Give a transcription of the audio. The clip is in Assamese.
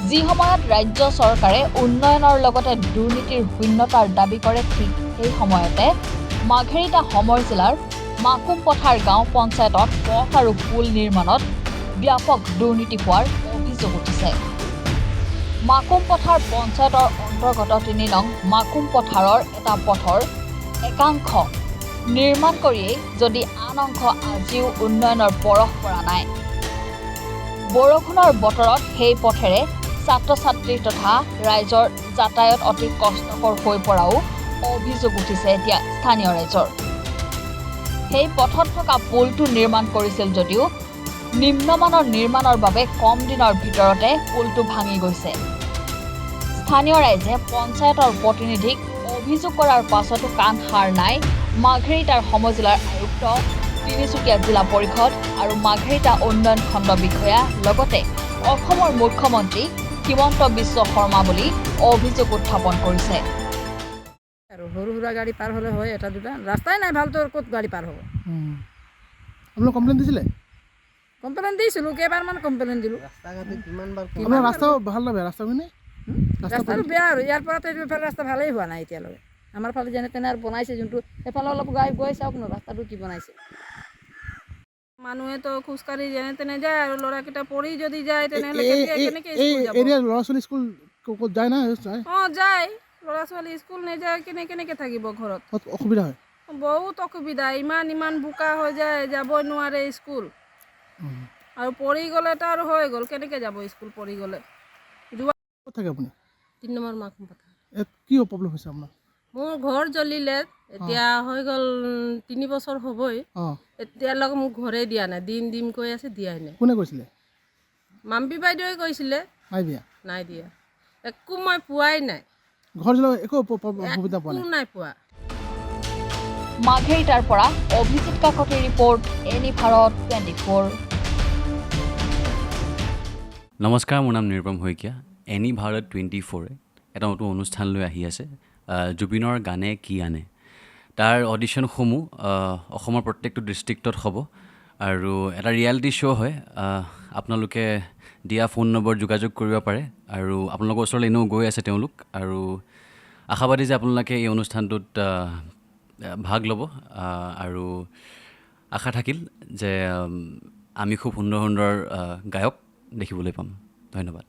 যি সময়ত ৰাজ্য চৰকাৰে উন্নয়নৰ লগতে দুৰ্নীতিৰ শূন্যতাৰ দাবী কৰে ঠিক সেই সময়তে মাঘেৰিটা সমৰ জিলাৰ মাকুম পথাৰ গাঁও পঞ্চায়তত পথ আৰু পুল নিৰ্মাণত ব্যাপক দুৰ্নীতি হোৱাৰ অভিযোগ উঠিছে। মাকুম পথাৰ পঞ্চায়তৰ অন্তৰ্গত ৩ নং মাকুম পথাৰৰ এটা পথৰ একাংশ নিৰ্মাণ কৰিয়েই যদি আন অংশ আজিও উন্নয়নৰ পৰশ পৰা নাই। বৰষুণৰ বতৰত সেই পথেৰে ছাত্ৰ-ছাত্ৰী তথা ৰাইজৰ যাতায়াত অতি কষ্টকৰ হৈ পৰাও অভিযোগ উঠিছে এতিয়া স্থানীয় ৰাইজৰ। সেই পথত থকা পুলটো নিৰ্মাণ কৰিছিল যদিও নিম্নমানৰ নিৰ্মাণৰ বাবে কম দিনৰ ভিতৰতে পুলটো ভাঙি গৈছে। স্থানীয় ৰাইজে পঞ্চায়তৰ প্ৰতিনিধিক অভিযোগ কৰাৰ পাছতো কাণ সাৰ নাই মাঘেৰিটাৰ সমজিলাৰ আয়ুক্ত, তিনিচুকীয়া জিলা পৰিষদ আৰু মাঘেৰিটা উন্নয়ন খণ্ড বিষয়া লগতে অসমৰ মুখ্যমন্ত্ৰী হিমন্ত বিশ্ব শৰ্মা বুলি অভিযোগ উত্থাপন কৰিছে। আৰু সৰু সুৰা গাড়ী পাৰ হ'লে হয়, এটা দুটা ৰাস্তাই নাই ভাল, তোৰ ক'ত গাড়ী পাৰ হ'ব। আপোনালোক কমপ্লেইন দিছিলে? কমপ্লেইন দিছিলোঁ, কেইবাৰমান কমপ্লেইন দিলোঁ। আপোনাৰ ৰাস্তা ভাল নহয়, ৰাস্তাখিনি ৰাস্তাটো বেয়া আৰু ইয়াৰ পৰাতো এইফালে ৰাস্তা ভালেই হোৱা নাই এতিয়ালৈকে। আমাৰ ফালে যেনে তেনে আৰু বনাইছে, যোনটো এফালে অলপ গৈ চাওক ন ৰাস্তাটো কি বনাইছে। মানুহেতো খোজকাঢ়ি যেনে তেনে যায় আৰু ল'ৰাকেইটা পৰি যদি যায় তেনেহ'লে কেনেকৈ স্কুল যাব? এৰিয়াৰ ল'ৰা ছোৱালী স্কুল ক'ত যায় না? অঁ যায়, ল'ৰা ছোৱালী স্কুল নাযায় কেনেকৈ থাকিব ঘৰত? অসুবিধা হয়, বহুত অসুবিধা। ইমান বোকা হৈ যায়, যাবই নোৱাৰে স্কুল। আৰু পৰি গ'লেতো আৰু হৈ গ'ল, কেনেকৈ যাব স্কুল পৰি গ'লে? ক'ত থাকে আপুনি? ৩ নম্বৰ মাকুম পথাৰ। কি প্ৰব্লেম হৈছে আপোনাৰ? মোৰ ঘৰ জ্বলিলে, এতিয়া হৈ গ'ল ৩ বছৰ হ'বই। এতিয়ালৈকে মোক ঘৰে দিয়া নাই, দিম কৈ আছে, দিয়াই নাই। কোনে কৈছিলে? মাম্পী বাইদেৱে কৈছিলে, নাই দিয়া। একো মই পোৱাই নাই, ঘৰ জ্বলাব একো সুবিধা পোৱা নাই? নাই পোৱা। মাঘেৰিটাৰ পৰা অভিজিত কাকতিৰ ৰিপৰ্ট, এনি ভাৰত 24। নমস্কাৰ, মোৰ নাম নিৰুপম শইকীয়া। এনি ভাৰত 24 এটা নতুন অনুষ্ঠান লৈ আহি আছে, জুবিনৰ গানে কি আনে। তাৰ অডিশ্যনসমূহ অসমৰ প্ৰত্যেকটো ডিষ্ট্ৰিক্টত হ'ব আৰু এটা ৰিয়েলিটি শ্ব' হয়। আপোনালোকে দিয়া ফোন নম্বৰ যোগাযোগ কৰিব পাৰে আৰু আপোনালোকৰ ওচৰলৈ এনেও গৈ আছে তেওঁলোক, আৰু আশাবাদী যে আপোনালোকে এই অনুষ্ঠানটোত ভাগ ল'ব আৰু আশা থাকিল যে আমি খুব সুন্দৰ গায়ক দেখিবলৈ পাম। ধন্যবাদ।